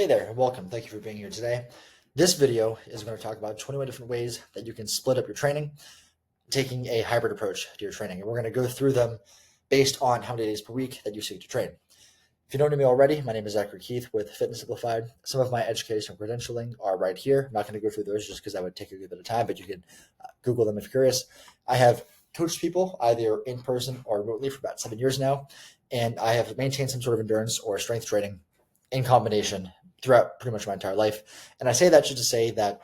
Hey there, and welcome. Thank you for being here today. This video is going to talk about 21 different ways that you can split up your training, taking a hybrid approach to your training. And we're going to go through them based on how many days per week that you seek to train. If you don't know me already, my name is Zachary Keith with Fitness Simplified. Some of my education and credentialing are right here. I'm not going to go through those just because that would take a good bit of time, but you can Google them if you're curious. I have coached people either in person or remotely for about 7 years now, and I have maintained some sort of endurance or strength training in combination throughout pretty much my entire life. And I say that just to say that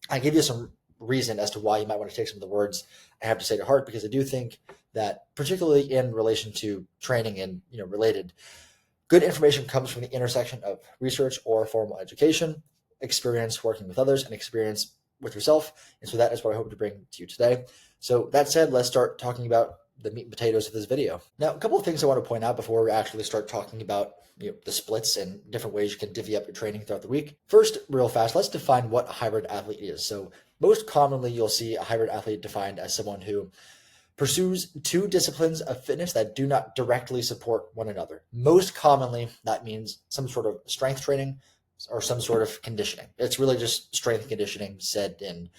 I give you some reason as to why you might want to take some of the words I have to say to heart, because I do think that particularly in relation to training and related, good information comes from the intersection of research or formal education, experience working with others, and experience with yourself. And so that is what I hope to bring to you today. So that said, let's start talking about the meat and potatoes of this video. Now, a couple of things I want to point out before we actually start talking about the splits and different ways you can divvy up your training throughout the week. First, real fast, let's define what a hybrid athlete is. So most commonly, you'll see a hybrid athlete defined as someone who pursues two disciplines of fitness that do not directly support one another. Most commonly, that means some sort of strength training or some sort of conditioning. It's really just strength conditioning said in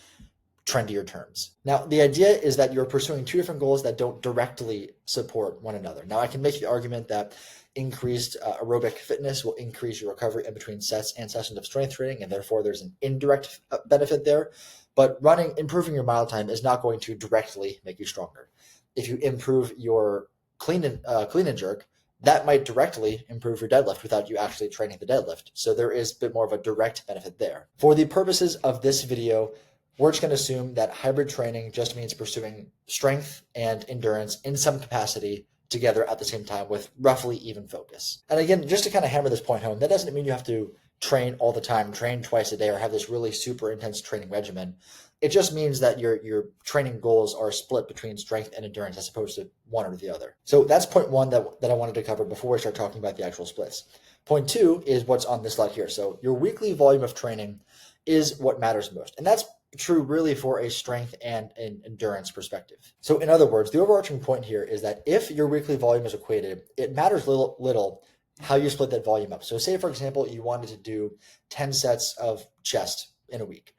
trendier terms. Now, the idea is that you're pursuing two different goals that don't directly support one another. Now, I can make the argument that increased aerobic fitness will increase your recovery in between sets and sessions of strength training, and therefore there's an indirect benefit there. But improving your mile time is not going to directly make you stronger. If you improve your clean and jerk, that might directly improve your deadlift without you actually training the deadlift. So there is a bit more of a direct benefit there. For the purposes of this video, we're just going to assume that hybrid training just means pursuing strength and endurance in some capacity together at the same time with roughly even focus. And again, just to kind of hammer this point home, that doesn't mean you have to train all the time, train twice a day, or have this really super intense training regimen. It just means that your training goals are split between strength and endurance as opposed to one or the other. So that's point one that I wanted to cover before we start talking about the actual splits. Point two is what's on this slide here. So your weekly volume of training is what matters most. And that's true really for a strength and an endurance perspective. So in other words, the overarching point here is that if your weekly volume is equated, it matters little how you split that volume up. So say, for example, you wanted to do 10 sets of chest in a week,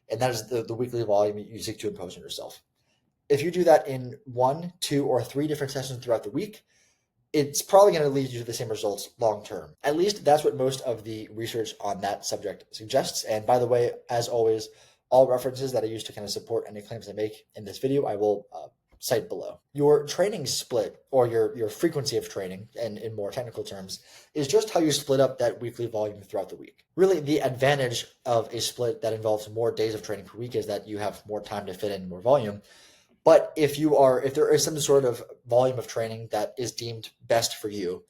and that is the weekly volume you seek to impose on yourself. If you do that in 1, 2, or 3 different sessions throughout the week, it's probably going to lead you to the same results long term. At least that's what most of the research on that subject suggests. And by the way, as always, all references that I use to kind of support any claims I make in this video, I will cite below. Your training split, or your frequency of training, and in more technical terms, is just how you split up that weekly volume throughout the week. Really, the advantage of a split that involves more days of training per week is that you have more time to fit in more volume. But if there is some sort of volume of training that is deemed best for you,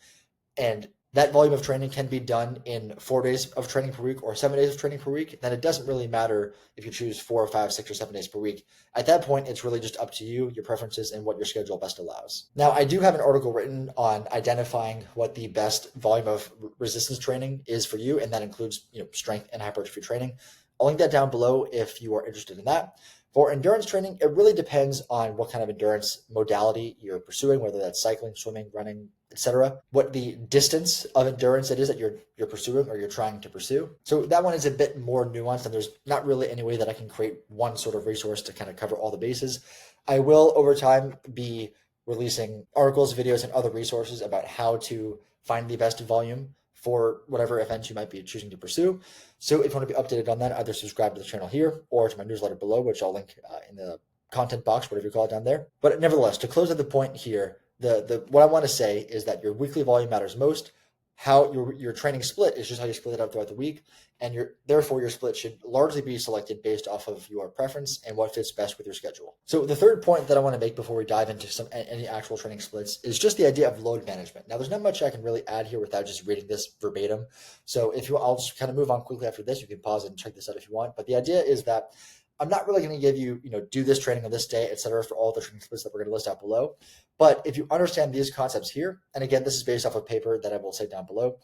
and that volume of training can be done in 4 days of training per week or 7 days of training per week, then it doesn't really matter if you choose 4 or 5, 6 or 7 days per week. At that point, it's really just up to you, your preferences, and what your schedule best allows. Now, I do have an article written on identifying what the best volume of resistance training is for you, and that includes strength and hypertrophy training. I'll link that down below if you are interested in that. For endurance training, it really depends on what kind of endurance modality you're pursuing, whether that's cycling, swimming, running, etc. What the distance of endurance it is that you're pursuing or you're trying to pursue. So that one is a bit more nuanced, and there's not really any way that I can create one sort of resource to kind of cover all the bases. I will, over time, be releasing articles, videos, and other resources about how to find the best volume for whatever events you might be choosing to pursue. So if you want to be updated on that, either subscribe to the channel here or to my newsletter below, which I'll link in the content box, whatever you call it down there. But nevertheless, to close at the point here, what I want to say is that your weekly volume matters most. How your training split is just how you split it up throughout the week, and therefore your split should largely be selected based off of your preference and what fits best with your schedule. So the third point that I want to make before we dive into any actual training splits is just the idea of load management. Now, there's not much I can really add here without just reading this verbatim. So I'll just kind of move on quickly after this. You can pause and check this out if you want. But the idea is that I'm not really going to give you, do this training on this day, et cetera, for all the training splits that we're going to list out below. But if you understand these concepts here, and again, this is based off a paper that I will cite down below,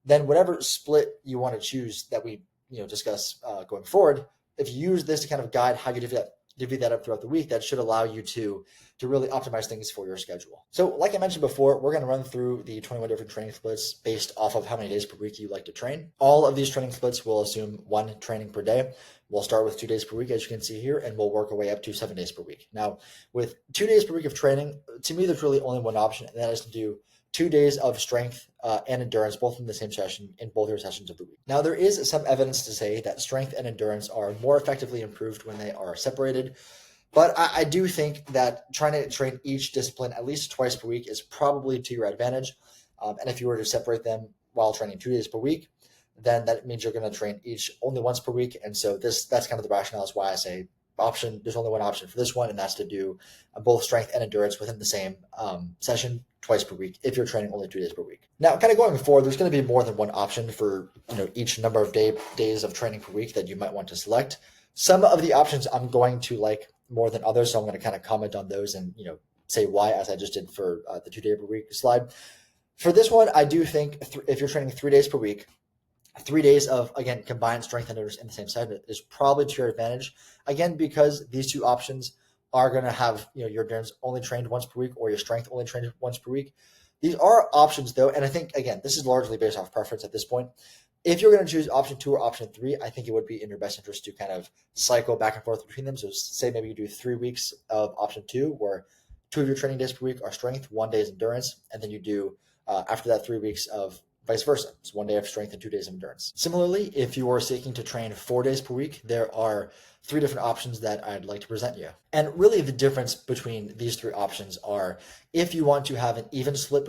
then whatever split you want to choose that we, discuss going forward, if you use this to kind of guide how you divvy that up throughout the week, that should allow you to really optimize things for your schedule. So like I mentioned before, we're going to run through the 21 different training splits based off of how many days per week you like to train. All of these training splits will assume 1 training per day. We'll start with 2 days per week, as you can see here, and we'll work our way up to 7 days per week. Now, with 2 days per week of training, to me, there's really only one option, and that is to do 2 days of strength and endurance, both in the same session, in both your sessions of the week. Now, there is some evidence to say that strength and endurance are more effectively improved when they are separated. But I do think that trying to train each discipline at least twice per week is probably to your advantage. And if you were to separate them while training 2 days per week, then that means you're going to train each only once per week. And so that's kind of the rationale is why I say there's only one option for this one, and that's to do both strength and endurance within the same session twice per week if you're training only 2 days per week. Now, kind of going forward, there's going to be more than one option for each number of days of training per week that you might want to select. Some of the options I'm going to like more than others, so I'm going to kind of comment on those and say why, as I just did for the 2 day per week slide. For this one, I do think if you're training 3 days per week, 3 days of, again, combined strength and endurance in the same session is probably to your advantage. Again, because these two options are going to have your endurance only trained once per week or your strength only trained once per week. These are options, though, and I think, again, this is largely based off preference at this point. If you're going to choose option 2 or option 3, I think it would be in your best interest to kind of cycle back and forth between them. So say maybe you do 3 weeks of option 2, where 2 of your training days per week are strength, 1 day is endurance, and then you do after that 3 weeks of vice versa. It's 1 day of strength and 2 days of endurance. Similarly, if you are seeking to train 4 days per week, there are 3 different options that I'd like to present you. And really the difference between these 3 options are if you want to have an even split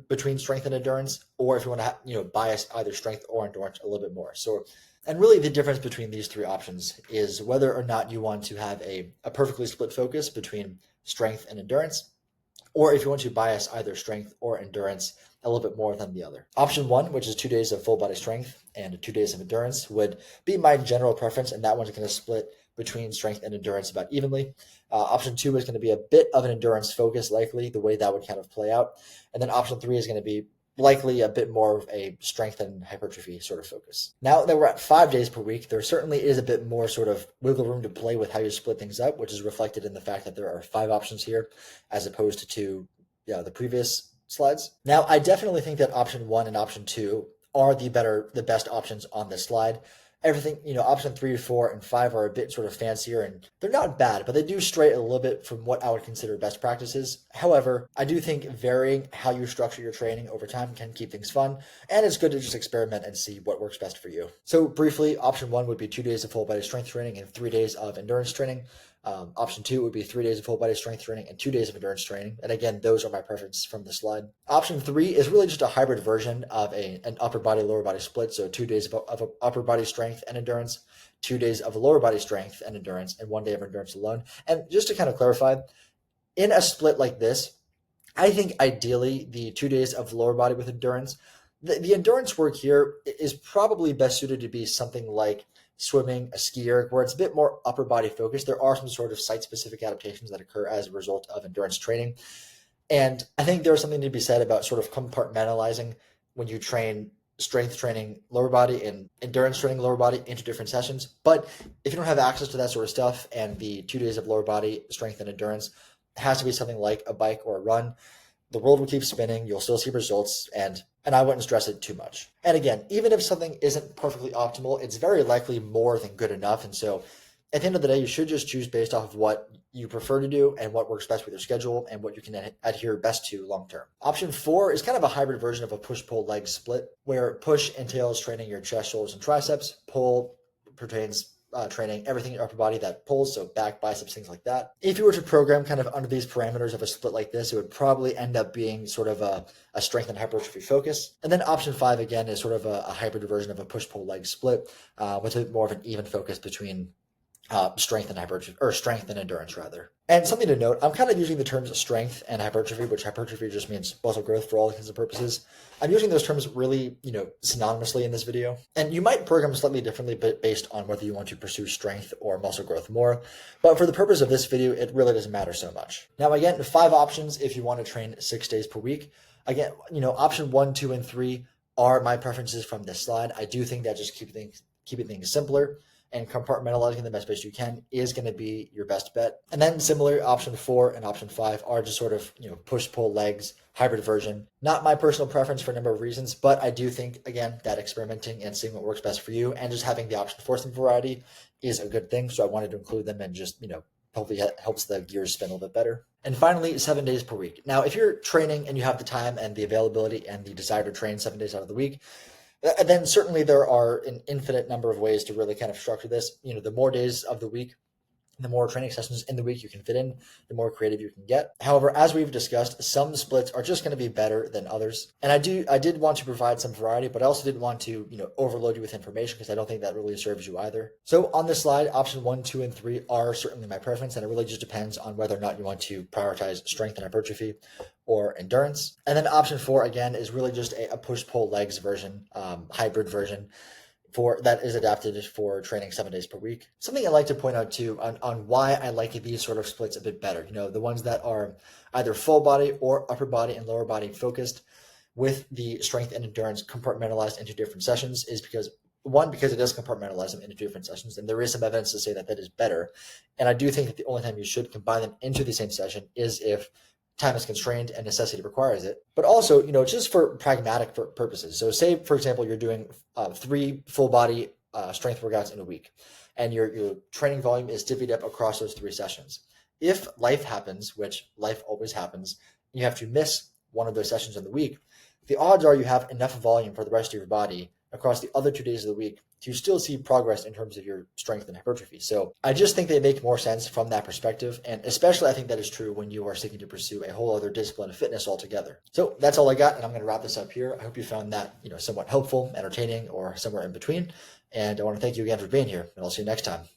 between strength and endurance, or if you want to bias either strength or endurance a little bit more. And really the difference between these 3 options is whether or not you want to have a perfectly split focus between strength and endurance, or if you want to bias either strength or endurance a little bit more than the other. Option 1, which is 2 days of full body strength and 2 days of endurance, would be my general preference, and that one's going to split between strength and endurance about evenly. Option 2 is going to be a bit of an endurance focus, likely, the way that would kind of play out. And then option 3 is going to be likely a bit more of a strength and hypertrophy sort of focus. Now that we're at 5 days per week, there certainly is a bit more sort of wiggle room to play with how you split things up, which is reflected in the fact that there are 5 options here as opposed to the previous slides. Now, I definitely think that option 1 and option 2 are the best options on this slide. Everything, option 3, 4, and 5 are a bit sort of fancier, and they're not bad, but they do stray a little bit from what I would consider best practices. However, I do think varying how you structure your training over time can keep things fun, and it's good to just experiment and see what works best for you. So briefly, option 1 would be 2 days of full body strength training and 3 days of endurance training. Option 2 would be 3 days of full body strength training and 2 days of endurance training. And again, those are my preferences from the slide. Option 3 is really just a hybrid version of an upper body, lower body split. So 2 days of upper body strength and endurance, 2 days of lower body strength and endurance, and 1 day of endurance alone. And just to kind of clarify, in a split like this, I think ideally the 2 days of lower body with endurance, the endurance work here is probably best suited to be something like swimming, a skier, where it's a bit more upper body focused. There are some sort of site-specific adaptations that occur as a result of endurance training. And I think there's something to be said about sort of compartmentalizing when you train strength training lower body and endurance training lower body into different sessions. But if you don't have access to that sort of stuff, and the 2 days of lower body strength and endurance has to be something like a bike or a run, the world will keep spinning. You'll still see results, and I wouldn't stress it too much. And again, even if something isn't perfectly optimal, it's very likely more than good enough. And so at the end of the day, you should just choose based off of what you prefer to do and what works best with your schedule and what you can adhere best to long term. Option 4 is kind of a hybrid version of a push-pull leg split, where push entails training your chest, shoulders, and triceps. Pull pertains training everything in your upper body that pulls, so back, biceps, things like that. If you were to program kind of under these parameters of a split like this, it would probably end up being sort of a strength and hypertrophy focus. And then option 5, again, is sort of a hybrid version of a push-pull leg split with a bit more of an even focus between strength and hypertrophy, or strength and endurance rather. And something to note, I'm kind of using the terms strength and hypertrophy, which hypertrophy just means muscle growth for all intents and purposes. I'm using those terms really, synonymously in this video. And you might program slightly differently, but based on whether you want to pursue strength or muscle growth more. But for the purpose of this video, it really doesn't matter so much. Now, again, 5 options if you want to train 6 days per week. Again, option 1, 2, and 3 are my preferences from this slide. I do think that just keeping things simpler and compartmentalizing them as best you can is going to be your best bet. And then similar, option 4 and option 5 are just sort of, push-pull legs, hybrid version. Not my personal preference for a number of reasons, but I do think, again, that experimenting and seeing what works best for you and just having the option for some variety is a good thing. So I wanted to include them and just, hopefully helps the gears spin a little bit better. And finally, 7 days per week. Now, if you're training and you have the time and the availability and the desire to train 7 days out of the week, then certainly there are an infinite number of ways to really kind of structure this. The more days of the week, the more training sessions in the week you can fit in, the more creative you can get. However, as we've discussed, some splits are just going to be better than others. And I did want to provide some variety, but I also didn't want to, overload you with information because I don't think that really serves you either. So on this slide, option 1, 2, and 3 are certainly my preference, and it really just depends on whether or not you want to prioritize strength and hypertrophy or endurance. And then option 4, again, is really just a push-pull legs version, hybrid version, that is adapted for training 7 days per week. Something I like to point out too on why I like these sort of splits a bit better, the ones that are either full body or upper body and lower body focused with the strength and endurance compartmentalized into different sessions is because it does compartmentalize them into different sessions, and there is some evidence to say that is better. And I do think that the only time you should combine them into the same session is if time is constrained and necessity requires it, but also, just for pragmatic purposes. So say, for example, you're doing 3 full body strength workouts in a week, and your training volume is divvied up across those 3 sessions. If life happens, which life always happens, you have to miss one of those sessions in the week, the odds are you have enough volume for the rest of your body across the other 2 days of the week to still see progress in terms of your strength and hypertrophy. So I just think they make more sense from that perspective. And especially I think that is true when you are seeking to pursue a whole other discipline of fitness altogether. So that's all I got, and I'm going to wrap this up here. I hope you found that, somewhat helpful, entertaining, or somewhere in between. And I want to thank you again for being here, and I'll see you next time.